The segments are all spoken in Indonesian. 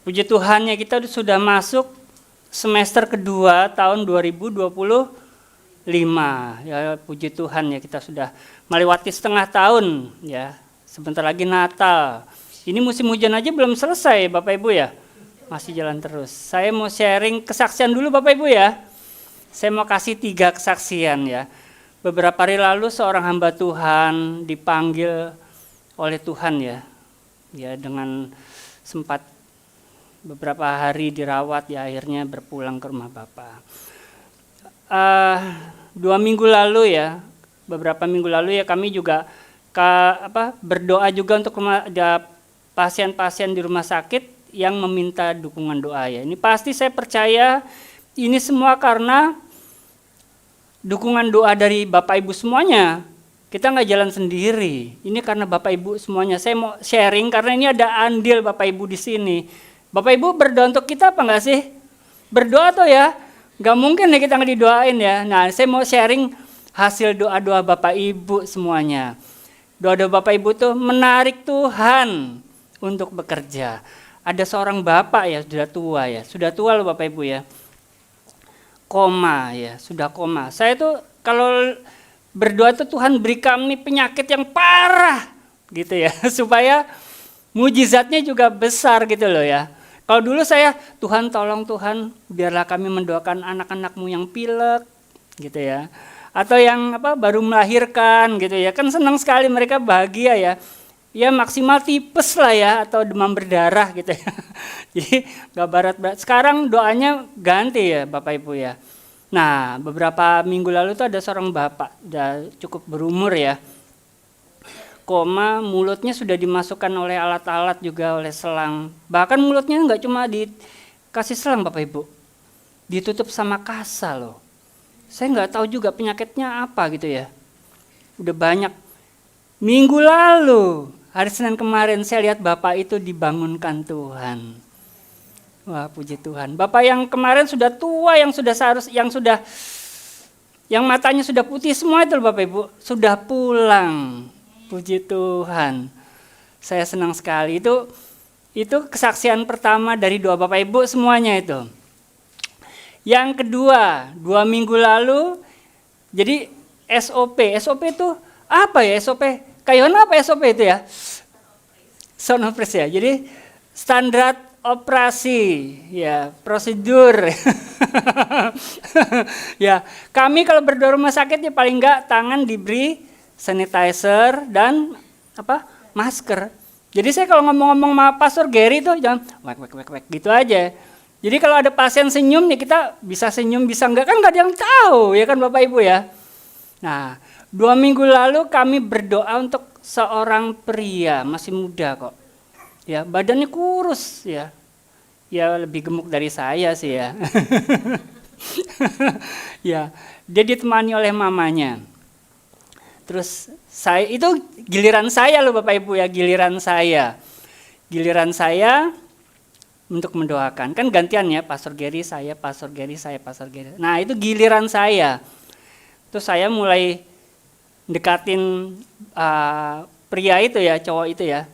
Puji Tuhan ya, kita sudah masuk semester kedua tahun 2025. Ya, puji Tuhan ya, kita sudah melewati setengah tahun ya. Sebentar lagi Natal. Ini musim hujan aja belum selesai Bapak Ibu ya. Masih jalan terus. Saya mau sharing kesaksian dulu Bapak Ibu ya. Saya mau kasih 3 kesaksian ya. Beberapa hari lalu seorang hamba Tuhan dipanggil oleh Tuhan ya. Ya, dengan sempat beberapa hari dirawat ya, akhirnya berpulang ke rumah Bapak. 2 minggu lalu ya, beberapa minggu lalu ya, kami juga berdoa juga untuk pasien-pasien di rumah sakit yang meminta dukungan doa ya. Ini pasti saya percaya ini semua karena dukungan doa dari Bapak Ibu semuanya. Kita nggak jalan sendiri. Ini karena Bapak Ibu semuanya. Saya mau sharing karena ini ada andil Bapak Ibu di sini. Bapak Ibu berdoa untuk kita apa enggak sih? Berdoa tuh ya, enggak mungkin ya kita nggak didoain ya. Nah, saya mau sharing hasil doa-doa Bapak Ibu semuanya. Doa-doa Bapak Ibu tuh menarik Tuhan untuk bekerja. Ada seorang bapak ya, sudah tua loh Bapak Ibu ya. Koma ya, sudah koma. Saya tuh kalau berdoa tuh Tuhan beri kami penyakit yang parah gitu ya, supaya mujizatnya juga besar gitu loh ya. Kalau dulu saya, Tuhan tolong Tuhan, biarlah kami mendoakan anak-anakmu yang pilek gitu ya. Atau yang baru melahirkan gitu ya. Kan senang sekali mereka bahagia ya. Ya maksimal tipes lah ya, atau demam berdarah gitu ya. Jadi gak berat-berat. Sekarang doanya ganti ya Bapak Ibu ya. Nah, beberapa minggu lalu tuh ada seorang bapak, udah cukup berumur ya. Koma, mulutnya sudah dimasukkan oleh alat-alat juga, oleh selang. Bahkan mulutnya nggak cuma dikasih selang Bapak Ibu, ditutup sama kasa loh. Saya nggak tahu juga penyakitnya apa gitu ya. Udah banyak. Minggu lalu, hari Senin kemarin saya lihat bapak itu dibangunkan Tuhan. Wah, puji Tuhan. Bapak yang kemarin sudah tua, yang matanya sudah putih semua itu loh Bapak Ibu, sudah pulang. Puji Tuhan. Saya senang sekali. Itu kesaksian pertama dari doa Bapak Ibu semuanya itu. Yang kedua, 2 minggu lalu, jadi SOP itu apa ya SOP? Kayak apa SOP itu ya? Sonopres ya. Jadi standar operasi, ya prosedur. Ya, kami kalau berdoa rumah sakit ya paling enggak tangan diberi sanitizer dan masker. Jadi saya kalau ngomong-ngomong sama Pastor Gary itu jangan wek gitu aja. Jadi kalau ada pasien senyum nih, kita bisa senyum bisa enggak, kan enggak ada yang tahu ya kan Bapak Ibu ya. Nah, 2 minggu lalu kami berdoa untuk seorang pria masih muda kok. Ya, badannya kurus ya. Ya lebih gemuk dari saya sih ya. Ya, dia ditemani oleh mamanya. Terus itu giliran saya loh Bapak Ibu ya, giliran saya untuk mendoakan. Kan gantian ya, Pastor Gary, saya. Nah itu giliran saya. Terus saya mulai dekatin pria itu ya, cowok itu ya.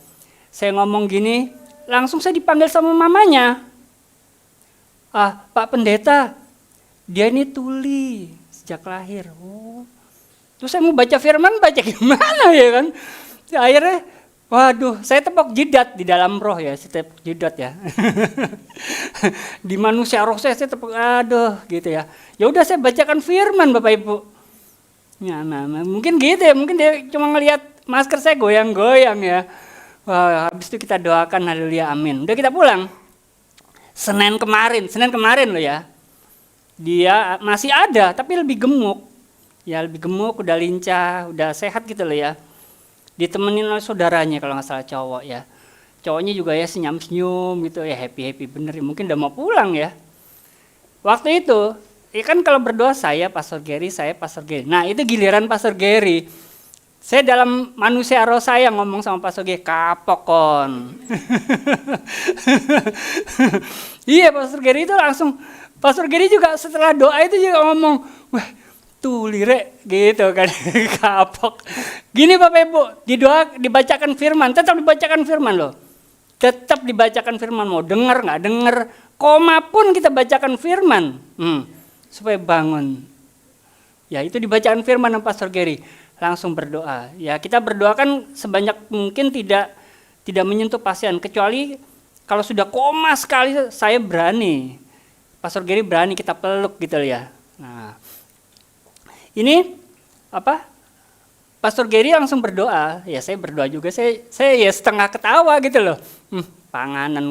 Saya ngomong gini, langsung saya dipanggil sama mamanya. Pak Pendeta, dia ini tuli sejak lahir. Oh. Terus saya mau baca firman, baca gimana ya kan? Akhirnya, waduh, saya tepok jidat di dalam roh ya, saya tepok jidat ya. Di manusia roh saya tepok, aduh gitu ya. Ya udah saya bacakan firman Bapak Ibu. Ya, nah, mungkin gitu ya, mungkin dia cuma ngelihat masker saya goyang-goyang ya. Wah, habis itu kita doakan haleluya amin. Udah kita pulang. Senin kemarin loh ya. Dia masih ada tapi lebih gemuk. Ya lebih gemuk, udah lincah, udah sehat gitu loh ya. Ditemenin oleh saudaranya kalau nggak salah cowok ya. Cowoknya juga ya senyum-senyum gitu ya, happy-happy bener ya. Mungkin udah mau pulang ya. Waktu itu, ya kan kalau berdoa saya Pastor Gary. Nah itu giliran Pastor Gary. Saya dalam manusia roh saya ngomong sama Pastor Gary, kapok kon. Iya Pastor Gary itu langsung, Pastor Gary juga setelah doa itu juga ngomong, wah tuli rek gitu kan. Kapok. Gini Bapak Ibu, dibacakan firman, tetap dibacakan firman loh. Tetap dibacakan firman, mau dengar nggak dengar, koma pun kita bacakan firman, supaya bangun. Ya itu dibacakan firman sama Pastor Gary, langsung berdoa. Ya kita berdoakan sebanyak mungkin tidak menyentuh pasien, kecuali kalau sudah koma sekali saya berani, Pastor Gary berani kita peluk gitu ya. Nah ini apa? Pastor Gary langsung berdoa, ya saya berdoa juga, saya ya setengah ketawa gitu loh. Panganan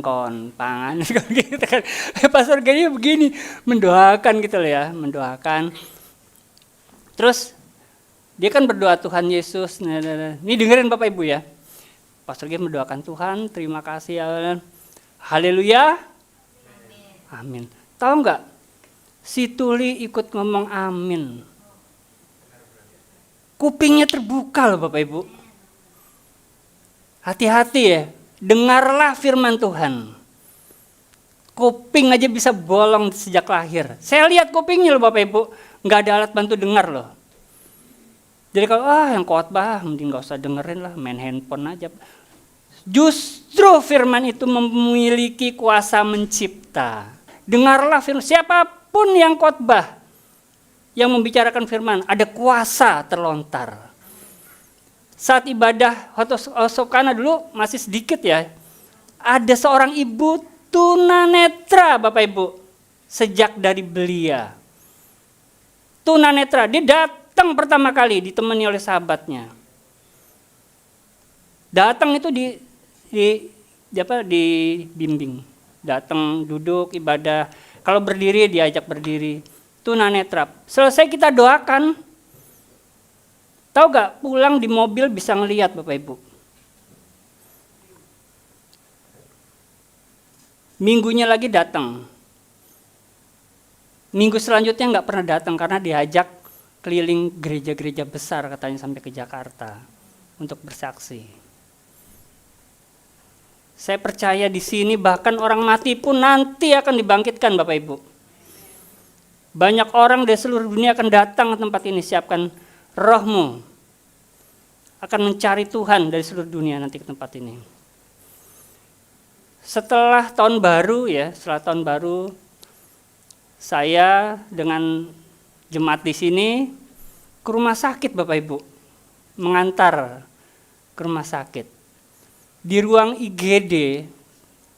gitu kan. Pastor Gary begini mendoakan gitu loh ya, mendoakan. Terus dia kan berdoa Tuhan Yesus. Ini dengerin Bapak Ibu ya. Pastor Gary mendoakan Tuhan, terima kasih ya. Haleluya. Amin. Tahu nggak? Si Tuli ikut ngomong amin. Kupingnya terbuka loh Bapak Ibu. Hati-hati ya. Dengarlah firman Tuhan. Kuping aja bisa bolong sejak lahir. Saya lihat kupingnya loh Bapak Ibu. Nggak ada alat bantu dengar loh. Jadi kalau yang khotbah mending nggak usah dengerin lah, main handphone aja. Justru firman itu memiliki kuasa mencipta. Dengarlah firman, siapapun yang khotbah, yang membicarakan firman, ada kuasa terlontar. Saat ibadah Hosokana dulu masih sedikit ya, ada seorang ibu tunanetra Bapak Ibu, sejak dari belia. Tunanetra, dia datang pertama kali ditemani oleh sahabatnya. Datang itu dibimbing. Datang duduk ibadah, kalau berdiri diajak berdiri. Tunanetra. Selesai kita doakan. Tahu gak, pulang di mobil bisa ngelihat Bapak Ibu. Minggunya lagi datang. Minggu selanjutnya nggak pernah datang karena diajak keliling gereja-gereja besar katanya sampai ke Jakarta untuk bersaksi. Saya percaya di sini bahkan orang mati pun nanti akan dibangkitkan Bapak Ibu. Banyak orang dari seluruh dunia akan datang ke tempat ini, siapkan rohmu. Akan mencari Tuhan dari seluruh dunia nanti ke tempat ini. Setelah tahun baru saya dengan jemaat di sini ke rumah sakit Bapak Ibu, mengantar ke rumah sakit. Di ruang IGD,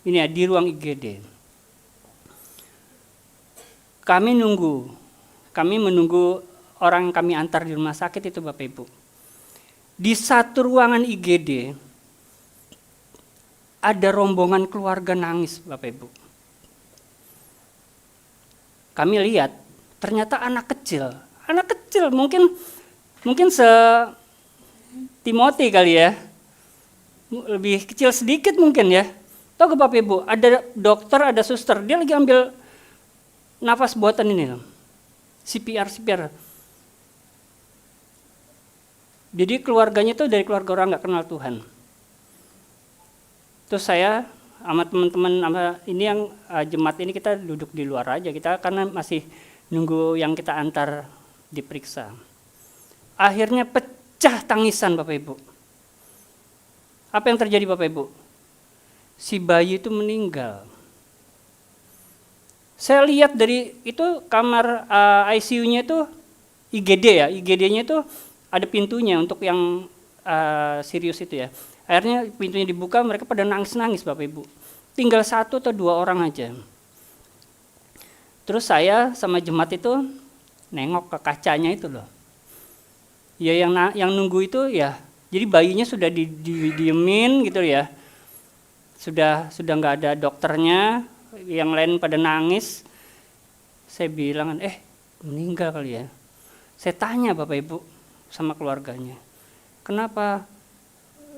ini ya, di ruang IGD. Kami menunggu orang yang kami antar di rumah sakit itu Bapak Ibu. Di satu ruangan IGD, ada rombongan keluarga nangis Bapak Ibu. Kami lihat ternyata anak kecil mungkin Timothy kali ya, lebih kecil sedikit mungkin ya. Tahu ke Bapak Ibu, ada dokter, ada suster, dia lagi ambil nafas buatan ini, CPR. Jadi keluarganya itu dari keluarga orang nggak kenal Tuhan. Terus saya sama teman-teman ini yang jemaat ini kita duduk di luar aja, kita karena masih nunggu yang kita antar diperiksa. Akhirnya pecah tangisan Bapak Ibu. Apa yang terjadi Bapak Ibu? Si bayi itu meninggal. Saya lihat dari itu kamar ICU-nya itu IGD ya, IGD-nya itu ada pintunya untuk yang serius itu ya. Akhirnya pintunya dibuka, mereka pada nangis-nangis Bapak Ibu. Tinggal 1 atau 2 orang aja. Terus saya sama jemaat itu nengok ke kacanya itu loh. Ya yang nunggu itu ya, jadi bayinya sudah didiemin gitu ya. Sudah nggak ada dokternya, yang lain pada nangis. Saya bilang, meninggal kali ya. Saya tanya Bapak Ibu sama keluarganya, kenapa?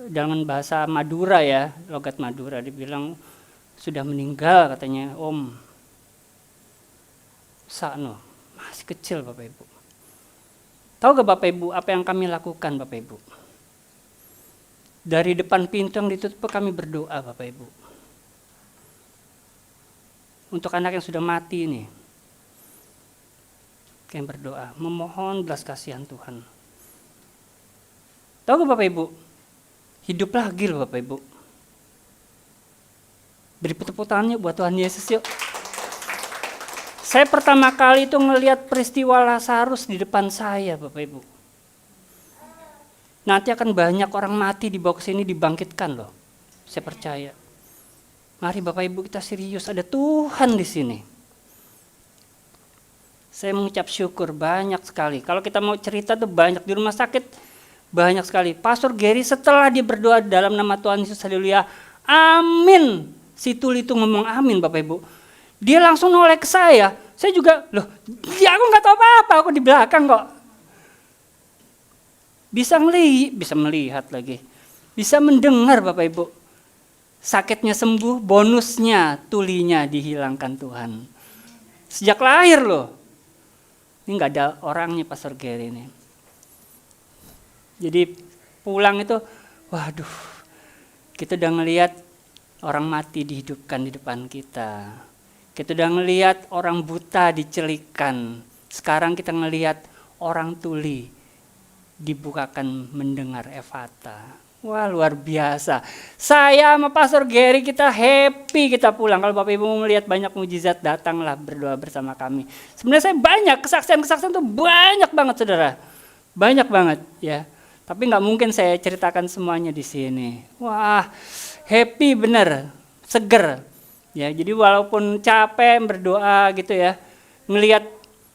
Dengan bahasa Madura ya, logat Madura, dibilang sudah meninggal katanya Om. Sakno, masih kecil Bapak Ibu. Tahu gak Bapak Ibu apa yang kami lakukan Bapak Ibu? Dari depan pintu yang ditutup kami berdoa Bapak Ibu. Untuk anak yang sudah mati ini. Kami berdoa, memohon belas kasihan Tuhan. Tahu gak Bapak Ibu? Hidup lagi loh Bapak Ibu. Beri tepuk tangannya buat Tuhan Yesus yuk. Saya pertama kali itu ngelihat peristiwa Lazarus di depan saya, Bapak Ibu. Nanti akan banyak orang mati dibawa ke sini dibangkitkan loh. Saya percaya. Mari Bapak Ibu kita serius, ada Tuhan di sini. Saya mengucap syukur banyak sekali. Kalau kita mau cerita tuh banyak di rumah sakit, banyak sekali. Pastor Gary setelah dia berdoa dalam nama Tuhan Yesus, haleluya, amin. Si Tuli itu ngomong amin Bapak Ibu. Dia langsung noleh ke saya juga, loh ya aku gak tahu apa-apa, aku di belakang kok. Bisa melihat lagi. Bisa mendengar Bapak Ibu. Sakitnya sembuh, bonusnya tulinya dihilangkan Tuhan. Sejak lahir loh. Ini gak ada orangnya Pastor Gary ini. Jadi pulang itu, waduh, kita udah ngelihat orang mati dihidupkan di depan kita. Kita udah ngelihat orang buta dicelikan. Sekarang kita ngelihat orang tuli dibukakan mendengar Efata. Wah luar biasa. Saya sama Pastor Gary kita happy kita pulang. Kalau Bapak Ibu mau melihat banyak mujizat, datanglah berdoa bersama kami. Sebenarnya saya banyak, kesaksian-kesaksian tuh banyak banget saudara. Banyak banget ya. Tapi nggak mungkin saya ceritakan semuanya di sini. Wah happy bener, seger. Ya, jadi walaupun capek berdoa gitu ya, ngelihat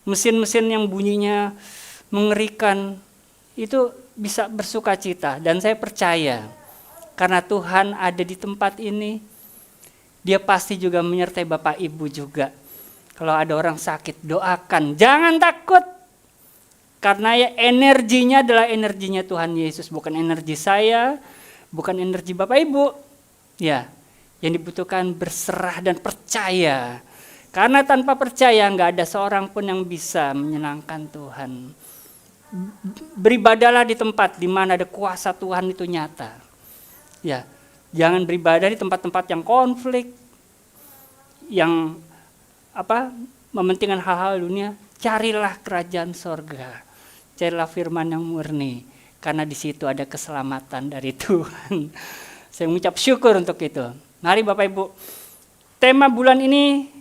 mesin-mesin yang bunyinya mengerikan, itu bisa bersuka cita. Dan saya percaya, karena Tuhan ada di tempat ini, Dia pasti juga menyertai Bapak Ibu juga. Kalau ada orang sakit, doakan, jangan takut. Karena ya energinya adalah energinya Tuhan Yesus, bukan energi saya, bukan energi Bapak Ibu. Ya, yang dibutuhkan berserah dan percaya. Karena tanpa percaya nggak ada seorang pun yang bisa menyenangkan Tuhan. Beribadalah di tempat di mana ada kuasa Tuhan itu nyata. Ya, jangan beribadah di tempat-tempat yang konflik, yang mementingkan hal-hal dunia. Carilah kerajaan sorga, carilah firman yang murni, karena di situ ada keselamatan dari Tuhan. Saya mengucap syukur untuk itu. Mari Bapak Ibu, tema bulan ini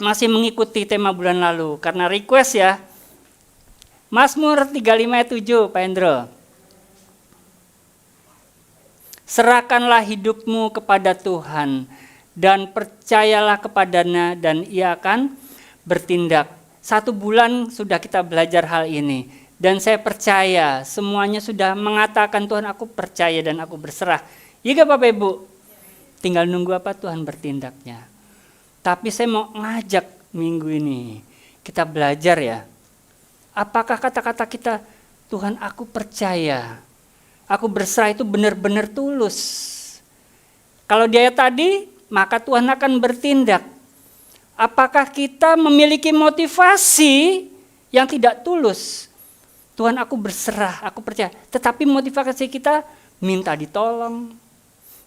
masih mengikuti tema bulan lalu, karena request ya. Mazmur 35 ayat 7, Pak Hendro. Serahkanlah hidupmu kepada Tuhan dan percayalah kepadanya dan Ia akan bertindak. 1 bulan sudah kita belajar hal ini dan saya percaya semuanya sudah mengatakan Tuhan aku percaya dan aku berserah. Iya Bapak Ibu, tinggal nunggu apa Tuhan bertindaknya. Tapi saya mau ngajak minggu ini kita belajar ya. Apakah kata-kata kita, Tuhan aku percaya, aku berserah itu benar-benar tulus. Kalau dia tadi, maka Tuhan akan bertindak. Apakah kita memiliki motivasi yang tidak tulus? Tuhan aku berserah, aku percaya. Tetapi motivasi kita minta ditolong,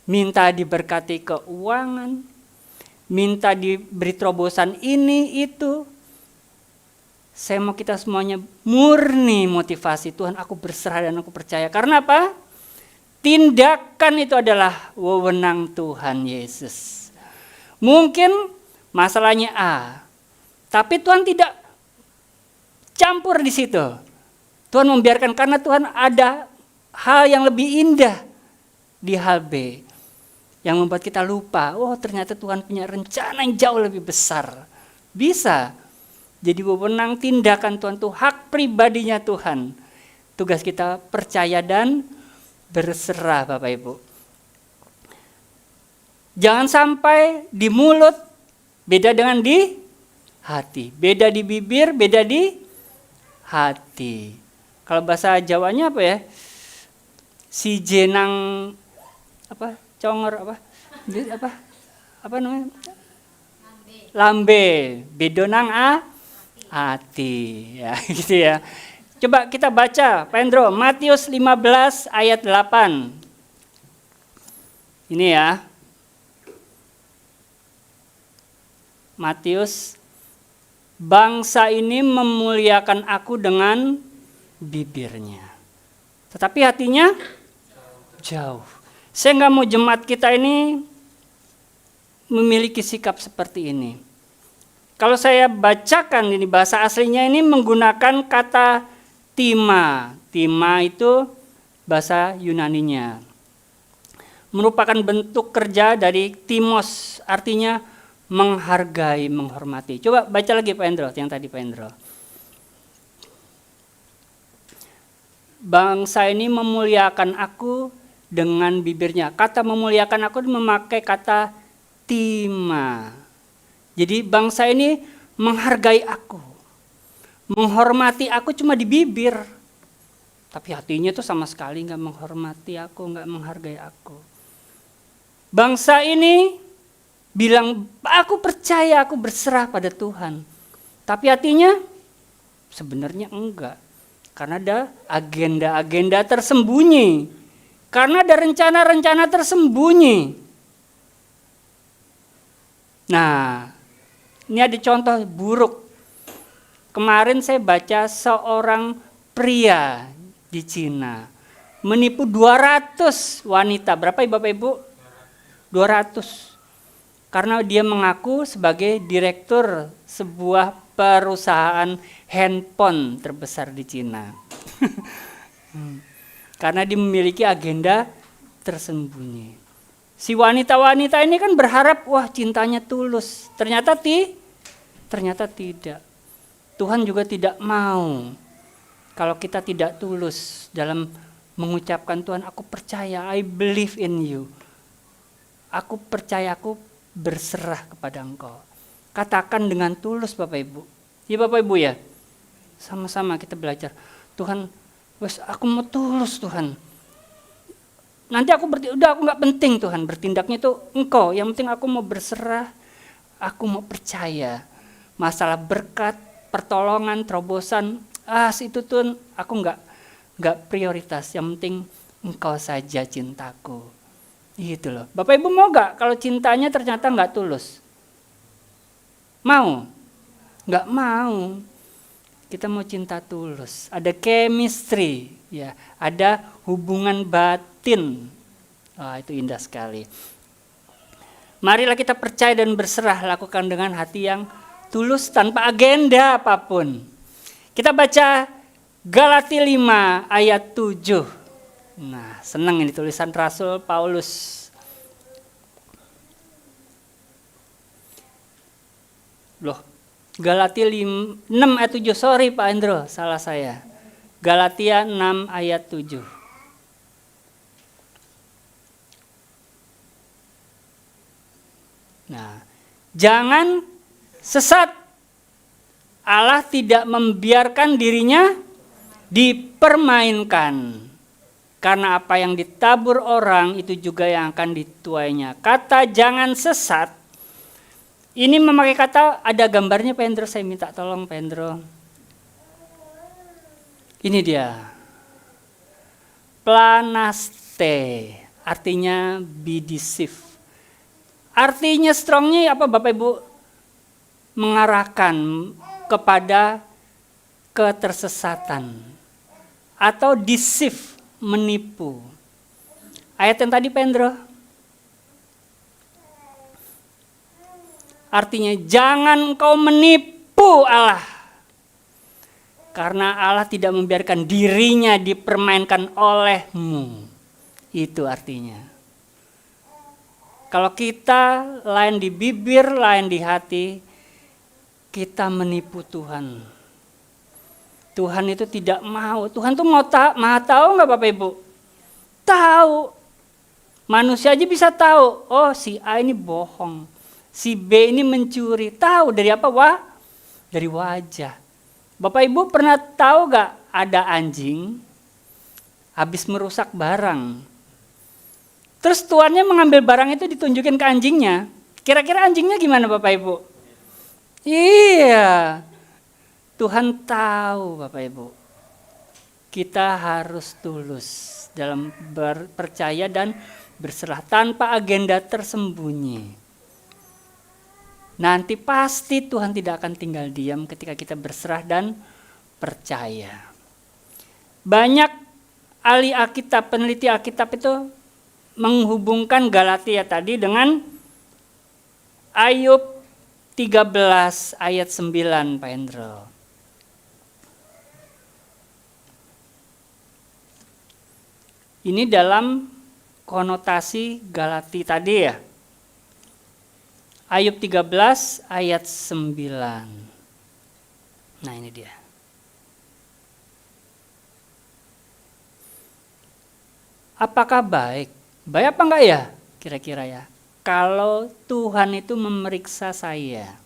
minta diberkati keuangan, minta diberi terobosan ini, itu. Saya mau kita semuanya murni motivasi. Tuhan aku berserah dan aku percaya. Karena apa? Tindakan itu adalah wewenang Tuhan Yesus. Mungkin masalahnya A, tapi Tuhan tidak campur di situ. Tuhan membiarkan karena Tuhan ada hal yang lebih indah di hal B. Yang membuat kita lupa, oh ternyata Tuhan punya rencana yang jauh lebih besar. Bisa. Jadi wewenang tindakan Tuhan itu hak pribadinya Tuhan. Tugas kita percaya dan berserah Bapak Ibu. Jangan sampai di mulut beda dengan di hati. Beda di bibir, beda di hati. Kalau bahasa Jawanya apa ya? Si jenang congor apa namanya? Lambe. Bedonang hati ya gitu ya. Coba kita baca Pak Hendro, Matius 15 ayat 8. Ini ya. Matius, bangsa ini memuliakan aku dengan bibirnya, tetapi hatinya jauh. Saya nggak mau jemaat kita ini memiliki sikap seperti ini. Kalau saya bacakan ini bahasa aslinya ini menggunakan kata tima. Tima itu bahasa Yunaninya. Merupakan bentuk kerja dari timos, artinya menghargai, menghormati. Coba baca lagi Pak Endro, yang tadi Pak Endro. Bangsa ini memuliakan aku dengan bibirnya. Kata memuliakan aku memakai kata tima. Jadi bangsa ini menghargai aku, menghormati aku cuma di bibir, tapi hatinya tuh sama sekali nggak menghormati aku, nggak menghargai aku. Bangsa ini bilang, aku percaya, aku berserah pada Tuhan, tapi hatinya sebenarnya enggak, karena ada agenda-agenda tersembunyi, karena ada rencana-rencana tersembunyi. Nah, ini ada contoh buruk. Kemarin saya baca seorang pria di Cina menipu 200 wanita. Berapa Bapak Ibu? 200. Karena dia mengaku sebagai direktur sebuah perusahaan handphone terbesar di Cina. Karena dia memiliki agenda tersembunyi. Si wanita-wanita ini kan berharap, wah cintanya tulus. Ternyata tidak. Tuhan juga tidak mau kalau kita tidak tulus dalam mengucapkan, Tuhan aku percaya, I believe in you. Aku percaya, aku berserah kepada Engkau. Katakan dengan tulus Bapak Ibu. Ya Bapak Ibu ya, sama-sama kita belajar. Tuhan, wes aku mau tulus Tuhan. Nanti aku udah aku nggak penting Tuhan, bertindaknya itu Engkau. Yang penting aku mau berserah, aku mau percaya. Masalah berkat, pertolongan, terobosan, itu Tuhan aku nggak prioritas. Yang penting Engkau saja cintaku. Gitu loh. Bapak Ibu mau nggak kalau cintanya ternyata nggak tulus? Mau? Nggak mau. Kita mau cinta tulus. Ada chemistry, ya. Ada hubungan batin. Itu indah sekali. Marilah kita percaya dan berserah, lakukan dengan hati yang tulus tanpa agenda apapun. Kita baca Galatia 5 ayat 7. Nah, senang ini tulisan Rasul Paulus. Galatia 6 ayat 7, sorry Pak Andro, salah saya. Galatia 6 ayat 7. Nah, jangan sesat. Allah tidak membiarkan dirinya dipermainkan. Karena apa yang ditabur orang itu juga yang akan dituainya. Kata jangan sesat. Ini memakai kata, ada gambarnya Pak Hendro, saya minta tolong Pak Hendro. Ini dia. Planaste, artinya be deceived. Artinya strongnya apa Bapak Ibu? Mengarahkan kepada ketersesatan. Atau deceive, menipu. Ayat yang tadi Pak Hendro. Artinya jangan kau menipu Allah. Karena Allah tidak membiarkan dirinya dipermainkan olehmu. Itu artinya. Kalau kita lain di bibir, lain di hati, kita menipu Tuhan. Tuhan itu tidak mau. Tuhan tuh maha tahu nggak Bapak Ibu? Tahu. Manusia aja bisa tahu. Oh si A ini bohong. Si B ini mencuri, tahu dari apa? Dari wajah. Bapak Ibu pernah tahu gak ada anjing habis merusak barang. Terus tuannya mengambil barang itu ditunjukin ke anjingnya. Kira-kira anjingnya gimana Bapak Ibu? Iya, Tuhan tahu Bapak Ibu. Kita harus tulus dalam percaya dan berserah tanpa agenda tersembunyi. Nanti pasti Tuhan tidak akan tinggal diam ketika kita berserah dan percaya. Banyak ahli Alkitab, peneliti Alkitab itu menghubungkan Galatia tadi dengan Ayub 13 ayat 9 Pak Hendro. Ini dalam konotasi Galati tadi ya. Ayub 13 ayat 9. Nah ini dia. Apakah baik? Baik apa enggak ya kira-kira ya? Kalau Tuhan itu memeriksa saya.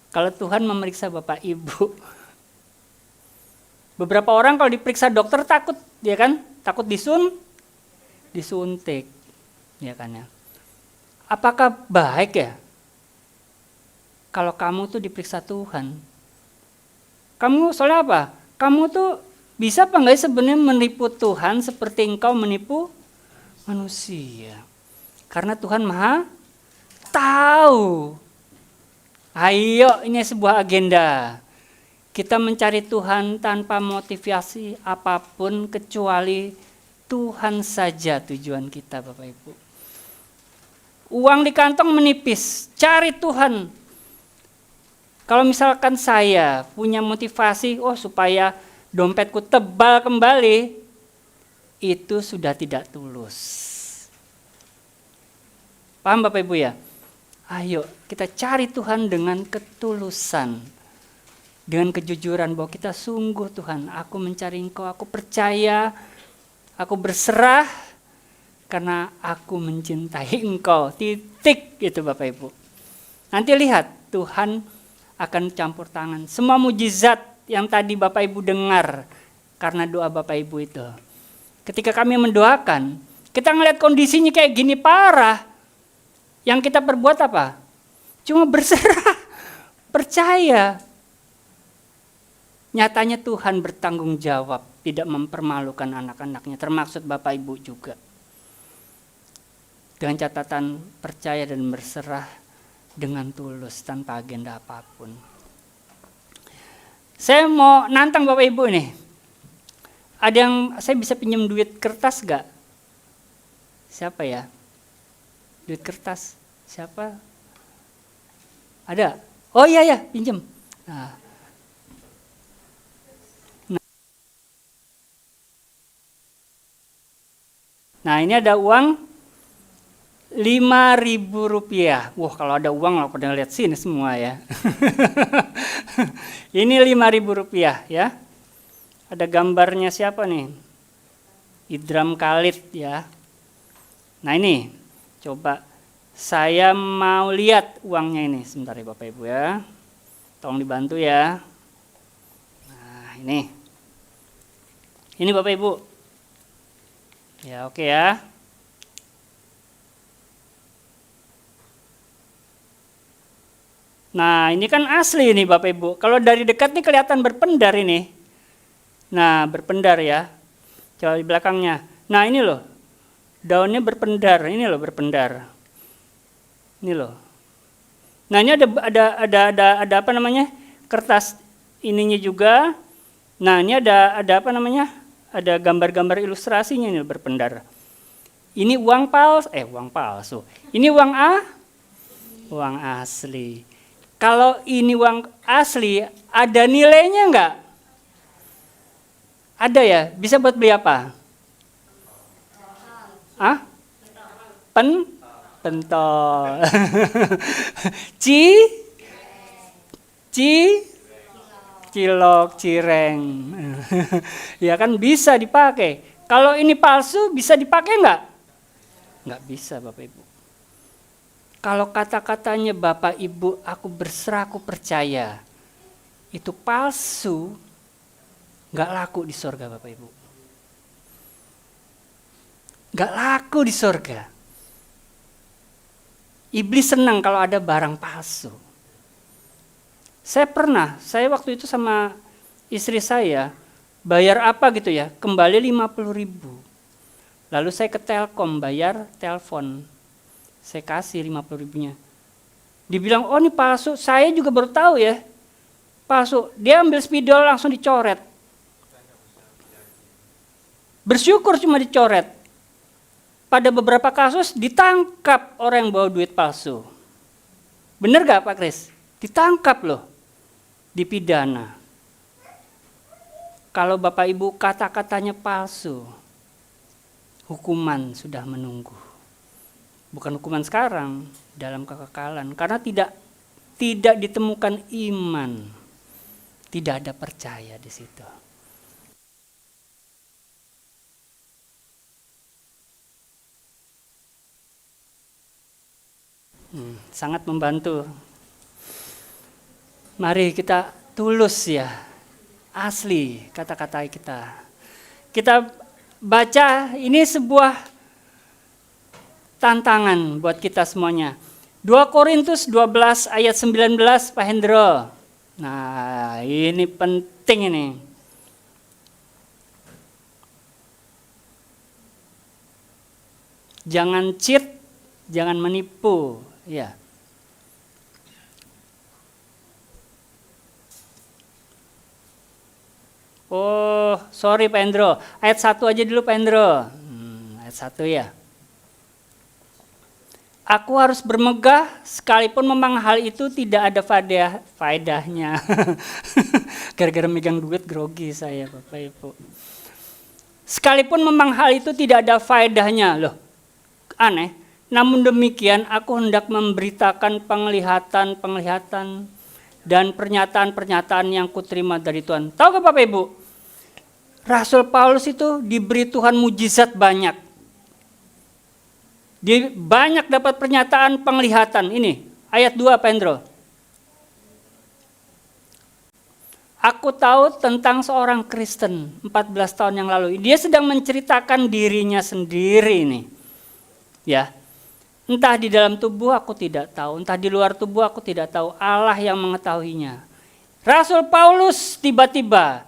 Kalau Tuhan memeriksa Bapak Ibu. Beberapa orang kalau diperiksa dokter takut, ya kan? Takut disuntik. Ya kan ya. Apakah baik ya? Kalau kamu tuh diperiksa Tuhan. Kamu soalnya apa? Kamu tuh bisa apa enggak sebenarnya menipu Tuhan seperti engkau menipu manusia? Karena Tuhan Maha tahu. Ayo, ini sebuah agenda. Kita mencari Tuhan tanpa motivasi apapun kecuali Tuhan saja tujuan kita, Bapak Ibu. Uang di kantong menipis, cari Tuhan. Kalau misalkan saya punya motivasi, supaya dompetku tebal kembali, itu sudah tidak tulus. Paham Bapak Ibu ya? Ayo kita cari Tuhan dengan ketulusan. Dengan kejujuran bahwa kita sungguh Tuhan, aku mencari Engkau, aku percaya, aku berserah karena aku mencintai Engkau. Titik gitu Bapak Ibu. Nanti lihat Tuhan akan campur tangan. Semua mujizat yang tadi Bapak Ibu dengar karena doa Bapak Ibu itu. Ketika kami mendoakan, kita ngelihat kondisinya kayak gini parah. Yang kita perbuat apa? Cuma berserah, percaya. Nyatanya Tuhan bertanggung jawab, tidak mempermalukan anak-anaknya, termaksud Bapak Ibu juga. Dengan catatan percaya dan berserah dengan tulus, tanpa agenda apapun. Saya mau nantang Bapak Ibu nih. Ada yang saya bisa pinjam duit kertas gak? Siapa ya? Duit kertas, siapa? Ada? Oh iya, pinjam. Nah ini ada uang 5.000 rupiah. Wah kalau ada uang lah pada lihat sini semua ya. Ini 5.000 rupiah ya. Ada gambarnya siapa nih? Idram Khalid ya. Nah ini. Coba saya mau lihat uangnya ini. Sebentar ya Bapak Ibu ya. Tolong dibantu ya. Nah ini. Ini Bapak Ibu. Ya oke ya. Nah ini kan asli nih Bapak Ibu. Kalau dari dekat nih kelihatan berpendar ini. Nah berpendar ya. Coba di belakangnya. Nah ini loh. Daunnya berpendar, ini loh berpendar. Ini loh. Nah ini ada apa namanya? Kertas ininya juga. Nah ini ada apa namanya? Ada gambar-gambar ilustrasinya ini berpendar. Ini uang palsu. Ini uang asli. Kalau ini uang asli, ada nilainya enggak? Ada ya? Bisa buat beli apa? Pentol. Cilok, cireng. Ya kan bisa dipakai. Kalau ini palsu bisa dipakai enggak? Enggak bisa Bapak Ibu. Kalau kata-katanya Bapak Ibu, aku berserah, aku percaya. Itu palsu, enggak laku di surga Bapak Ibu. Gak laku di surga. Iblis senang kalau ada barang palsu. Saya waktu itu sama istri saya, bayar apa gitu ya, kembali 50.000. Lalu saya ke Telkom bayar telepon. Saya kasih 50.000-nya. Dibilang, oh ini palsu, saya juga baru tahu ya. Palsu, dia ambil spidol langsung dicoret. Bersyukur cuma dicoret. Pada beberapa kasus ditangkap orang yang bawa duit palsu. Bener gak Pak Kris? Ditangkap loh, dipidana. Kalau Bapak Ibu kata-katanya palsu, hukuman sudah menunggu. Bukan hukuman sekarang, dalam kekekalan. Karena tidak ditemukan iman, tidak ada percaya di situ. Sangat membantu. Mari kita tulus ya, asli kata-kata kita. Kita baca, ini sebuah tantangan buat kita semuanya. 2 Korintus 12 ayat 19 Pak Hendro. Nah ini penting ini. Jangan cheat, jangan menipu. Ya. Oh, sorry Pak Hendro. Ayat 1 aja dulu Pak Hendro. Ayat 1 ya. Aku harus bermegah sekalipun memang hal itu tidak ada faedahnya. Gara-gara megang duit grogi saya Bapak Ibu. Sekalipun memang hal itu tidak ada faedahnya. Loh, aneh. Namun demikian aku hendak memberitakan penglihatan dan pernyataan-pernyataan yang kuterima dari Tuhan. Tahu gak Bapak Ibu? Rasul Paulus itu diberi Tuhan mujizat banyak. Dia banyak dapat pernyataan penglihatan. Ini ayat 2 Pak Hendro. Aku tahu tentang seorang Kristen 14 tahun yang lalu. Dia sedang menceritakan dirinya sendiri ini. Ya. Entah di dalam tubuh aku tidak tahu, entah di luar tubuh aku tidak tahu, Allah yang mengetahuinya. Rasul Paulus tiba-tiba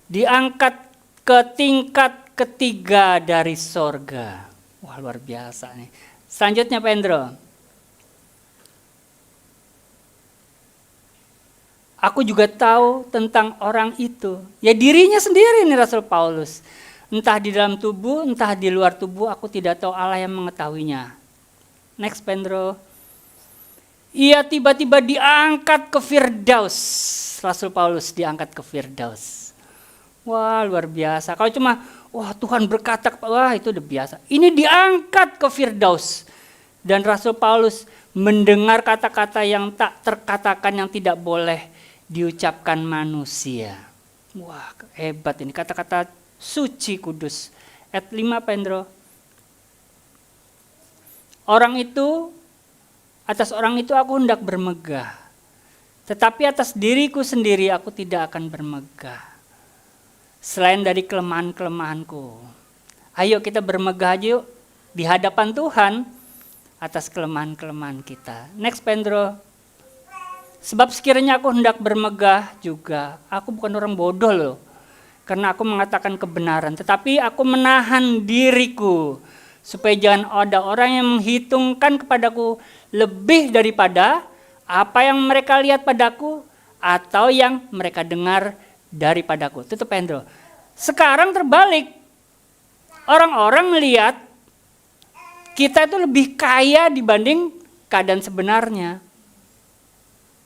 diangkat ke tingkat ketiga dari sorga. Wah luar biasa nih. Selanjutnya Pak Hendro. Aku juga tahu tentang orang itu. Ya dirinya sendiri nih Rasul Paulus. Entah di dalam tubuh, entah di luar tubuh, aku tidak tahu, Allah yang mengetahuinya. Next Pak Hendro. Ia tiba-tiba diangkat ke Firdaus. Rasul Paulus diangkat ke Firdaus. Wah luar biasa. Kalau cuma wah Tuhan berkata, wah itu udah biasa. Ini diangkat ke Firdaus. Dan Rasul Paulus mendengar kata-kata yang tak terkatakan, yang tidak boleh diucapkan manusia. Wah hebat ini kata-kata suci kudus. Ayat 5 Pak Hendro. Atas orang itu aku hendak bermegah. Tetapi atas diriku sendiri aku tidak akan bermegah. Selain dari kelemahan-kelemahanku. Ayo kita bermegah aja yuk di hadapan Tuhan atas kelemahan-kelemahan kita. Next Pak Hendro. Sebab sekiranya aku hendak bermegah juga, aku bukan orang bodoh loh. Karena aku mengatakan kebenaran, tetapi aku menahan diriku. Supaya jangan ada orang yang menghitungkan kepadaku lebih daripada apa yang mereka lihat padaku atau yang mereka dengar daripadaku. Tutup Pak Hendro. Sekarang terbalik. Orang-orang melihat kita itu lebih kaya dibanding keadaan sebenarnya.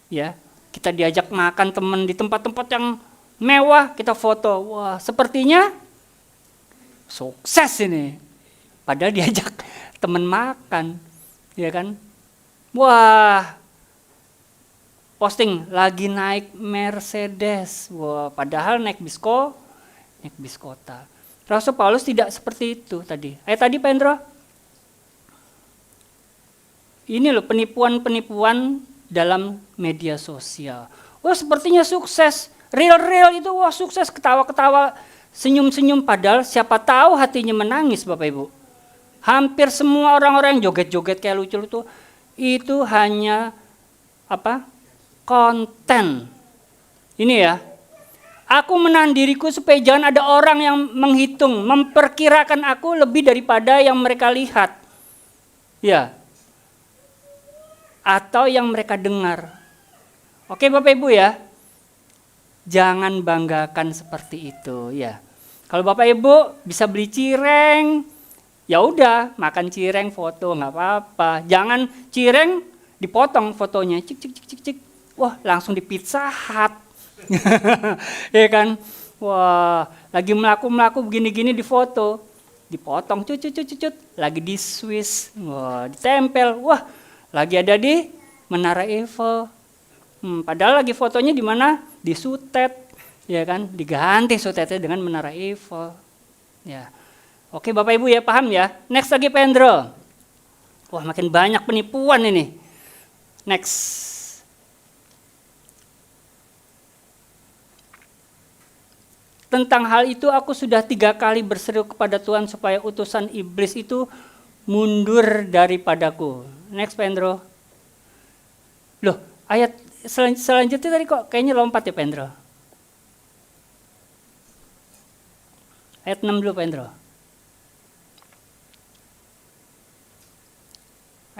Ya, kita diajak makan teman di tempat-tempat yang mewah, kita foto. Wah, sepertinya sukses ini. Padahal diajak teman makan, ya kan? Wah, posting lagi naik Mercedes. Wah, padahal naik bis kota. Rasul Paulus tidak seperti itu tadi. Tadi Pak Hendro. Ini loh penipuan-penipuan dalam media sosial. Wah, sepertinya sukses. Real itu wah sukses, ketawa-ketawa, senyum-senyum, padahal siapa tahu hatinya menangis Bapak Ibu. Hampir semua orang-orang yang joget-joget kayak lucu itu hanya konten. Ini ya. Aku menahan diriku supaya jangan ada orang yang menghitung, memperkirakan aku lebih daripada yang mereka lihat. Ya. Atau yang mereka dengar. Oke Bapak Ibu ya. Jangan banggakan seperti itu ya. Kalau Bapak Ibu bisa beli cireng, ya udah makan cireng foto nggak apa-apa. Jangan cireng dipotong fotonya, cik cik cik cik cik. Wah, langsung di Pizza Hut. Ya kan? Wah, lagi melaku begini-gini di foto. Dipotong cut, lagi di Swiss. Wah, ditempel. Wah, lagi ada di Menara Eiffel. Padahal lagi fotonya di mana? Di Sutet. Ya kan? Diganti Sutetnya dengan Menara Eiffel. Ya. Oke, Bapak Ibu ya, paham ya? Next lagi Pendro. Wah, makin banyak penipuan ini. Next. Tentang hal itu aku sudah 3 kali berseru kepada Tuhan supaya utusan iblis itu mundur daripadaku. Next Pendro. Loh, ayat selanjutnya tadi kok kayaknya lompat ya Pendro. Ayat 6 dulu Pendro.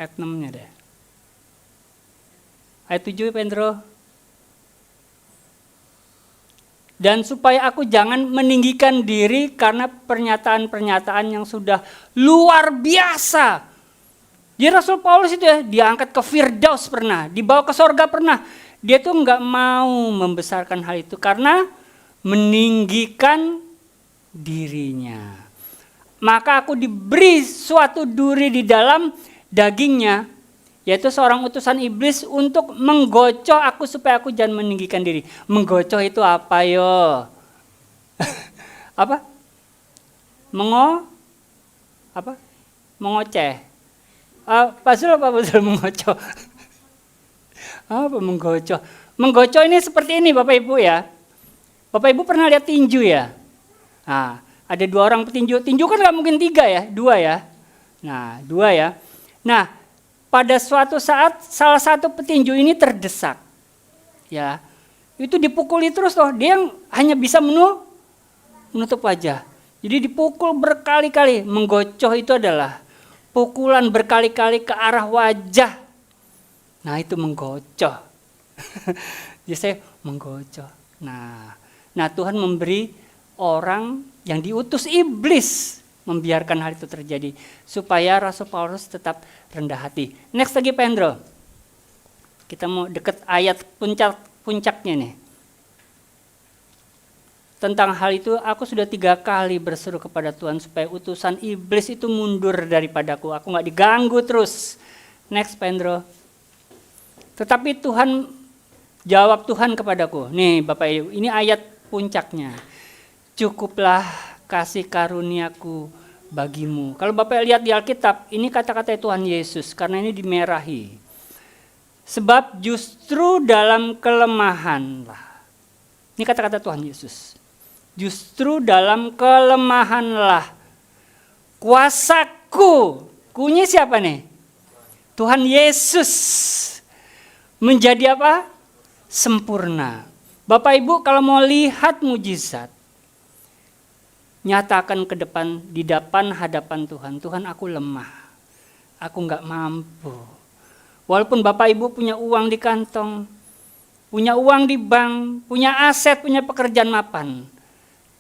Ayat 6-nya deh. Ayat 7 Pendro. Dan supaya aku jangan meninggikan diri karena pernyataan-pernyataan yang sudah luar biasa. Jadi Rasul Paulus itu ya, diangkat ke Firdaus pernah, dibawa ke sorga pernah. Dia tuh nggak mau membesarkan hal itu karena meninggikan dirinya. Maka aku diberi suatu duri di dalam dagingnya, yaitu seorang utusan iblis untuk menggocoh aku supaya aku jangan meninggikan diri. Menggocoh itu apa yo? Apa? Mengoceh. Pasul apa betul menggocoh? Apa menggocoh? Menggocoh ini seperti ini Bapak Ibu ya. Bapak Ibu pernah lihat tinju ya? Nah, ada 2 orang petinju. Tinju kan nggak mungkin 3 ya, 2 ya. Nah, 2 ya. Nah, pada suatu saat salah satu petinju ini terdesak. Ya. Itu dipukuli terus loh. Dia yang hanya bisa menutup wajah. Jadi dipukul berkali-kali. Menggocoh itu adalah pukulan berkali-kali ke arah wajah. Nah, itu menggocoh. Jadi saya menggocoh. Nah, Tuhan memberi orang yang diutus iblis membiarkan hal itu terjadi supaya Rasul Paulus tetap rendah hati. Next lagi Pendro. Kita mau deket ayat puncaknya nih. Tentang hal itu aku sudah 3 kali berseru kepada Tuhan supaya utusan iblis itu mundur daripadaku. Aku gak diganggu terus. Next Pendro. Tetapi jawab Tuhan kepadaku. Nih Bapak Ibu, ini ayat puncaknya. Cukuplah kasih karuniaku bagimu. Kalau Bapak lihat di Alkitab, ini kata-kata Tuhan Yesus karena ini dimerahi. Sebab justru dalam kelemahanlah. Ini kata-kata Tuhan Yesus. Justru dalam kelemahanlah kuasaku. Kunya siapa nih? Tuhan Yesus. Menjadi apa? Sempurna. Bapak Ibu kalau mau lihat mujizat, nyatakan ke depan, di depan hadapan Tuhan. Tuhan aku lemah, aku gak mampu. Walaupun Bapak Ibu punya uang di kantong, punya uang di bank, punya aset, punya pekerjaan mapan,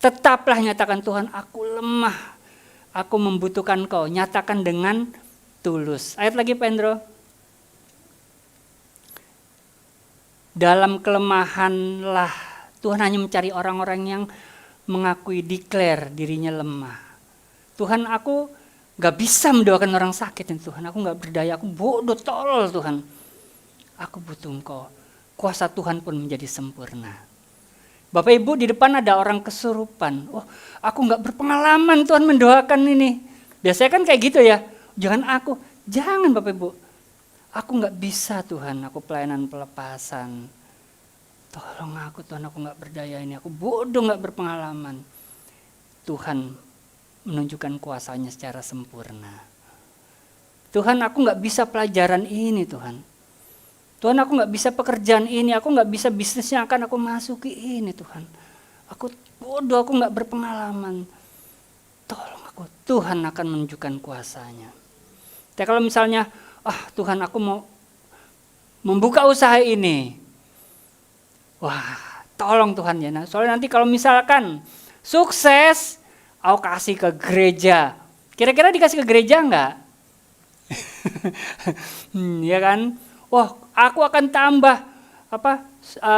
tetaplah nyatakan Tuhan aku lemah, aku membutuhkan Kau. Nyatakan dengan tulus. Ayat lagi Pendro. Dalam kelemahanlah Tuhan hanya mencari orang-orang yang mengakui, declare dirinya lemah. Tuhan aku gak bisa mendoakan orang sakit. Tuhan aku gak berdaya, aku bodoh, tolol Tuhan. Aku butuh Engkau. Kuasa Tuhan pun menjadi sempurna. Bapak Ibu di depan ada orang kesurupan. Oh, aku gak berpengalaman Tuhan mendoakan ini. Biasanya kan kayak gitu ya. Jangan aku, jangan Bapak Ibu. Aku gak bisa Tuhan, aku pelayanan pelepasan. Tolong aku Tuhan, aku gak berdaya ini, aku bodoh gak berpengalaman. Tuhan menunjukkan kuasanya secara sempurna. Tuhan aku gak bisa pelajaran ini Tuhan. Tuhan aku gak bisa pekerjaan ini, aku gak bisa bisnis yang akan aku masuki ini Tuhan. Aku bodoh, aku gak berpengalaman. Tolong aku, Tuhan akan menunjukkan kuasanya. Tapi kalau misalnya, Tuhan aku mau membuka usaha ini. Wah, tolong Tuhan ya. Nah, soalnya nanti kalau misalkan sukses, aku kasih ke gereja. Kira-kira dikasih ke gereja enggak? Ya kan? Aku akan tambah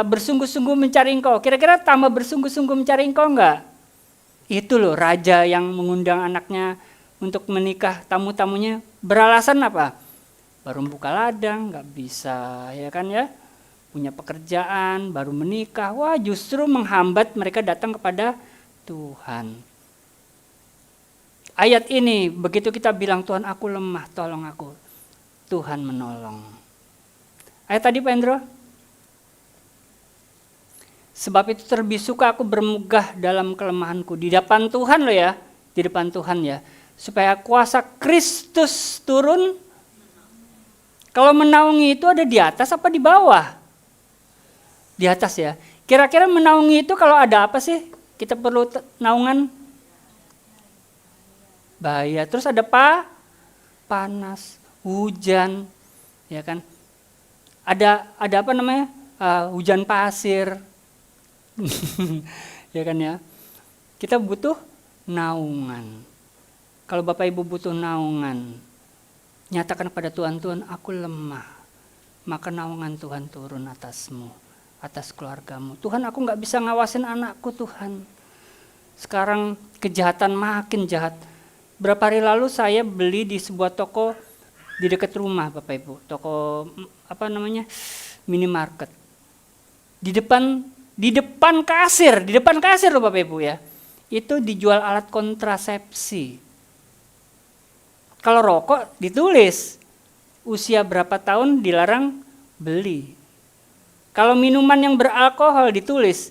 bersungguh-sungguh mencari engkau. Kira-kira tambah bersungguh-sungguh mencari engkau enggak? Itu loh raja yang mengundang anaknya untuk menikah, tamu-tamunya beralasan apa? Baru buka ladang, nggak bisa, ya kan ya? Punya pekerjaan, baru menikah. Wah, justru menghambat mereka datang kepada Tuhan. Ayat ini, begitu kita bilang, Tuhan aku lemah, tolong aku. Tuhan menolong. Ayat tadi Pak Endro? Sebab itu terbisuka aku bermegah dalam kelemahanku. Di depan Tuhan loh ya. Di depan Tuhan ya. Supaya kuasa Kristus turun. Kalau menaungi itu ada di atas apa di bawah? Di atas ya. Kira-kira menaungi itu kalau ada apa sih? Kita perlu naungan? Bahaya. Terus ada panas, hujan. Ya kan? Ada apa namanya? Hujan pasir. Ya kan ya. Kita butuh naungan. Kalau Bapak Ibu butuh naungan, nyatakan kepada Tuhan, Tuhan aku lemah. Maka naungan Tuhan turun atasmu, atas keluargamu. Tuhan aku gak bisa ngawasin anakku Tuhan. Sekarang kejahatan makin jahat. Berapa hari lalu saya beli di sebuah toko di dekat rumah Bapak Ibu. Toko minimarket. Di depan kasir loh Bapak Ibu ya. Itu dijual alat kontrasepsi. Kalau rokok ditulis usia berapa tahun dilarang beli. Kalau minuman yang beralkohol ditulis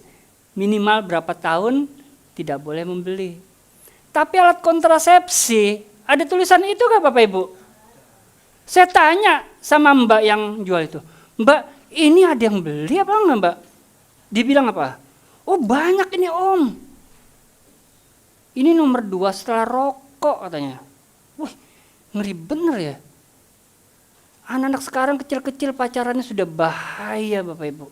minimal berapa tahun tidak boleh membeli. Tapi alat kontrasepsi ada tulisan itu kan Bapak Ibu? Saya tanya sama Mbak yang jual itu, Mbak ini ada yang beli apa enggak Mbak? Dibilang apa? Oh banyak ini Om. Ini nomor 2 setelah rokok katanya. Wih ngeri bener ya. Anak-anak sekarang kecil-kecil pacarannya sudah bahaya Bapak Ibu.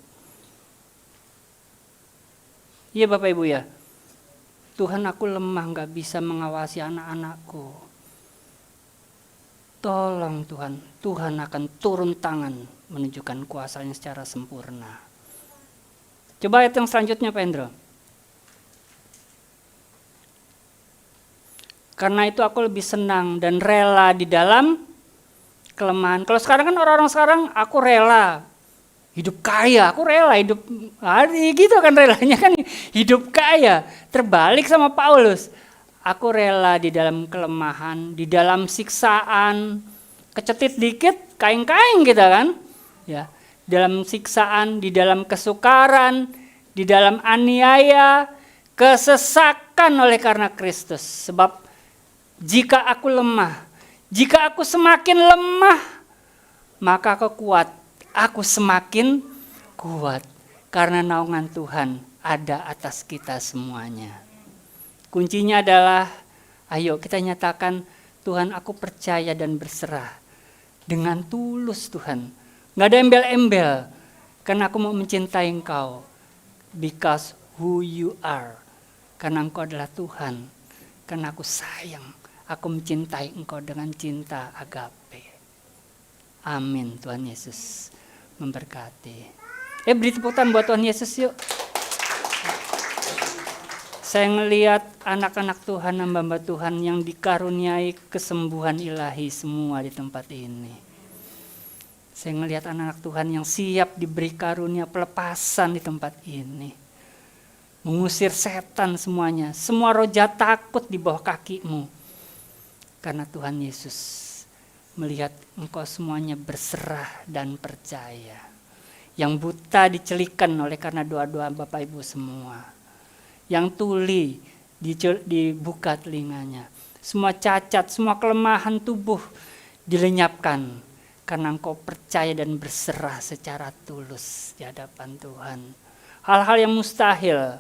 Iya Bapak Ibu ya. Tuhan aku lemah gak bisa mengawasi anak-anakku. Tolong Tuhan. Tuhan akan turun tangan menunjukkan kuasanya secara sempurna. Coba ayat yang selanjutnya Pak Endro. Karena itu aku lebih senang dan rela di dalam kelemahan. Kalau sekarang kan orang-orang sekarang aku rela hidup kaya, aku rela hidup gitu kan relanya kan hidup kaya. Terbalik sama Paulus. Aku rela di dalam kelemahan, di dalam siksaan, kecetit dikit kain-kain kita kan. Ya, dalam siksaan, di dalam kesukaran, di dalam aniaya, kesesakan oleh karena Kristus. Sebab jika aku lemah, jika aku semakin lemah, maka aku kuat. Aku semakin kuat karena naungan Tuhan ada atas kita semuanya. Kuncinya adalah ayo kita nyatakan Tuhan aku percaya dan berserah dengan tulus Tuhan. Gak ada embel-embel karena aku mau mencintai Engkau because who you are. Karena Engkau adalah Tuhan. Karena aku sayang. Aku mencintai Engkau dengan cinta agape. Amin. Tuhan Yesus memberkati. Beri tepuk tangan buat Tuhan Yesus yuk. Saya ngelihat anak-anak Tuhan, hamba-hamba Tuhan yang dikaruniai kesembuhan ilahi semua di tempat ini. Saya ngelihat anak-anak Tuhan yang siap diberi karunia pelepasan di tempat ini. Mengusir setan semuanya. Semua roh jahat takut di bawah kakimu. Karena Tuhan Yesus melihat engkau semuanya berserah dan percaya. Yang buta dicelikan oleh karena doa-doa Bapak Ibu semua. Yang tuli dibuka telinganya. Semua cacat, semua kelemahan tubuh dilenyapkan. Karena engkau percaya dan berserah secara tulus di hadapan Tuhan. Hal-hal yang mustahil,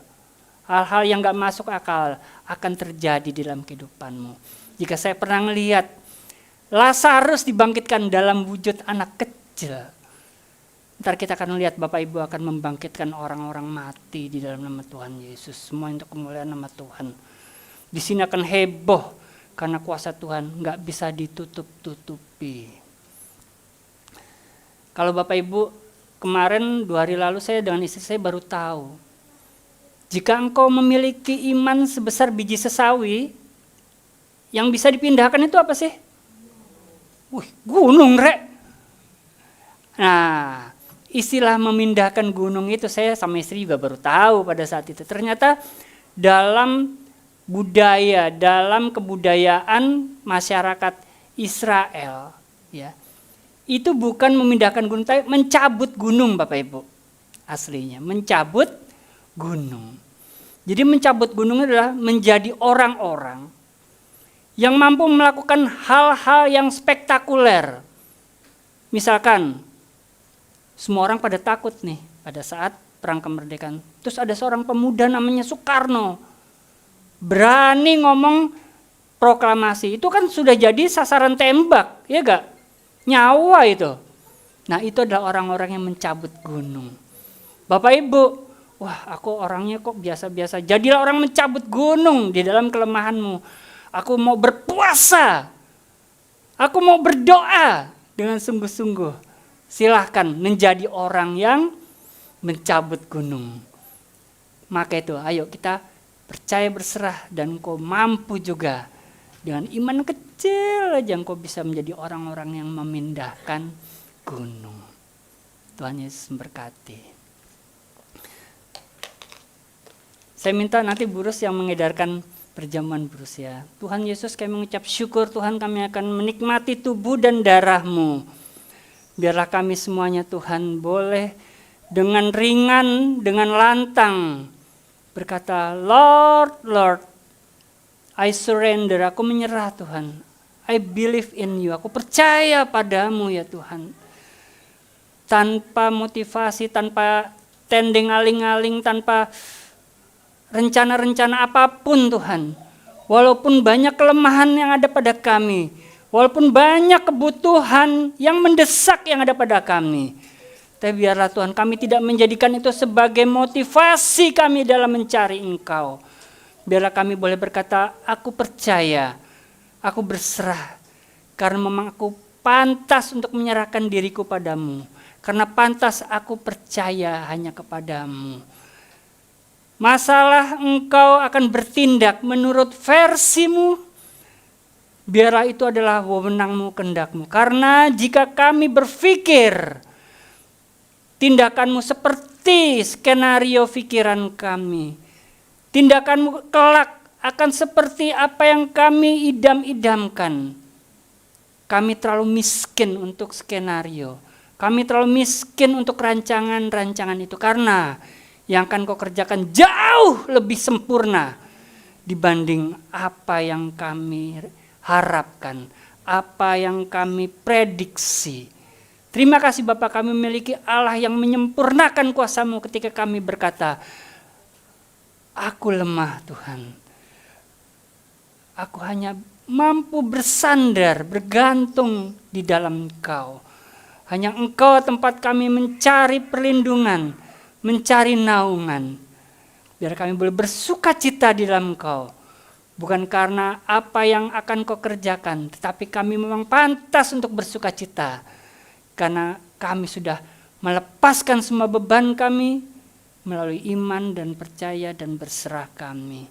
hal-hal yang gak masuk akal akan terjadi di dalam kehidupanmu. Jika saya pernah melihat Lazarus dibangkitkan dalam wujud anak kecil. Ntar kita akan lihat Bapak Ibu akan membangkitkan orang-orang mati di dalam nama Tuhan Yesus. Semua untuk kemuliaan nama Tuhan. Di sini akan heboh karena kuasa Tuhan gak bisa ditutup-tutupi. Kalau Bapak Ibu, kemarin 2 hari lalu saya dengan istri saya baru tahu. Jika engkau memiliki iman sebesar biji sesawi, yang bisa dipindahkan itu apa sih? Gunung, Rek. Nah, istilah memindahkan gunung itu saya sama istri juga baru tahu pada saat itu. Ternyata dalam budaya, dalam kebudayaan masyarakat Israel, ya, itu bukan memindahkan gunung, tapi mencabut gunung, Bapak Ibu. Aslinya, mencabut gunung. Jadi mencabut gunung adalah menjadi orang-orang yang mampu melakukan hal-hal yang spektakuler. Misalkan, semua orang pada takut nih pada saat perang kemerdekaan. Terus ada seorang pemuda namanya Soekarno. Berani ngomong proklamasi. Itu kan sudah jadi sasaran tembak, ya gak? Nyawa itu. Nah, itu adalah orang-orang yang mencabut gunung. Bapak Ibu, wah aku orangnya kok biasa-biasa. Jadilah orang mencabut gunung di dalam kelemahanmu. Aku mau berpuasa. Aku mau berdoa dengan sungguh-sungguh. Silahkan menjadi orang yang mencabut gunung. Maka itu, ayo kita percaya berserah dan engkau mampu juga. Dengan iman kecil aja engkau bisa menjadi orang-orang yang memindahkan gunung. Tuhan Yesus memberkati. Saya minta nanti Burus yang mengedarkan perjamuan Burus ya. Tuhan Yesus, kami mengucap syukur Tuhan, kami akan menikmati tubuh dan darah-Mu. Biarlah kami semuanya Tuhan boleh dengan ringan, dengan lantang berkata, Lord, Lord, I surrender, aku menyerah Tuhan. I believe in you, aku percaya padamu ya Tuhan. Tanpa motivasi, tanpa tendeng aling-aling, tanpa rencana-rencana apapun Tuhan. Walaupun banyak kelemahan yang ada pada kami, walaupun banyak kebutuhan yang mendesak yang ada pada kami, tapi biarlah Tuhan kami tidak menjadikan itu sebagai motivasi kami dalam mencari Engkau. Biarlah kami boleh berkata, aku percaya, aku berserah, karena memang aku pantas untuk menyerahkan diriku padamu, karena pantas aku percaya hanya kepadamu. Masalah engkau akan bertindak menurut versimu, biarlah itu adalah wewenangmu, kehendakmu. Karena jika kami berpikir tindakanmu seperti skenario pikiran kami, tindakanmu kelak akan seperti apa yang kami idam-idamkan. Kami terlalu miskin untuk skenario. Kami terlalu miskin untuk rancangan-rancangan itu. Karena yang akan kau kerjakan jauh lebih sempurna dibanding apa yang kami harapkan, apa yang kami prediksi. Terima kasih Bapa, kami memiliki Allah yang menyempurnakan kuasa-Mu ketika kami berkata, aku lemah Tuhan. Aku hanya mampu bersandar, bergantung di dalam Engkau. Hanya Engkau tempat kami mencari perlindungan, mencari naungan. Biar kami boleh bersuka cita di dalam Engkau. Bukan karena apa yang akan Kau kerjakan, tetapi kami memang pantas untuk bersuka cita. Karena kami sudah melepaskan semua beban kami melalui iman dan percaya dan berserah kami.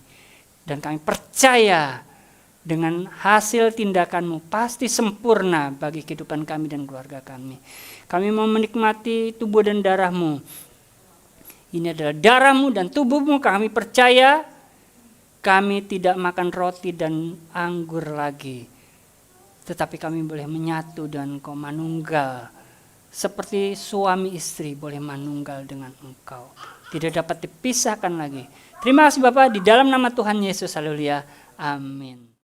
Dan kami percaya dengan hasil tindakan-Mu pasti sempurna bagi kehidupan kami dan keluarga kami. Kami mau menikmati tubuh dan darah-Mu. Ini adalah darah-Mu dan tubuh-Mu, kami percaya kami tidak makan roti dan anggur lagi. Tetapi kami boleh menyatu dengan Engkau, manunggal. Seperti suami istri boleh manunggal dengan Engkau. Tidak dapat dipisahkan lagi. Terima kasih Bapak, di dalam nama Tuhan Yesus, haleluya, amin.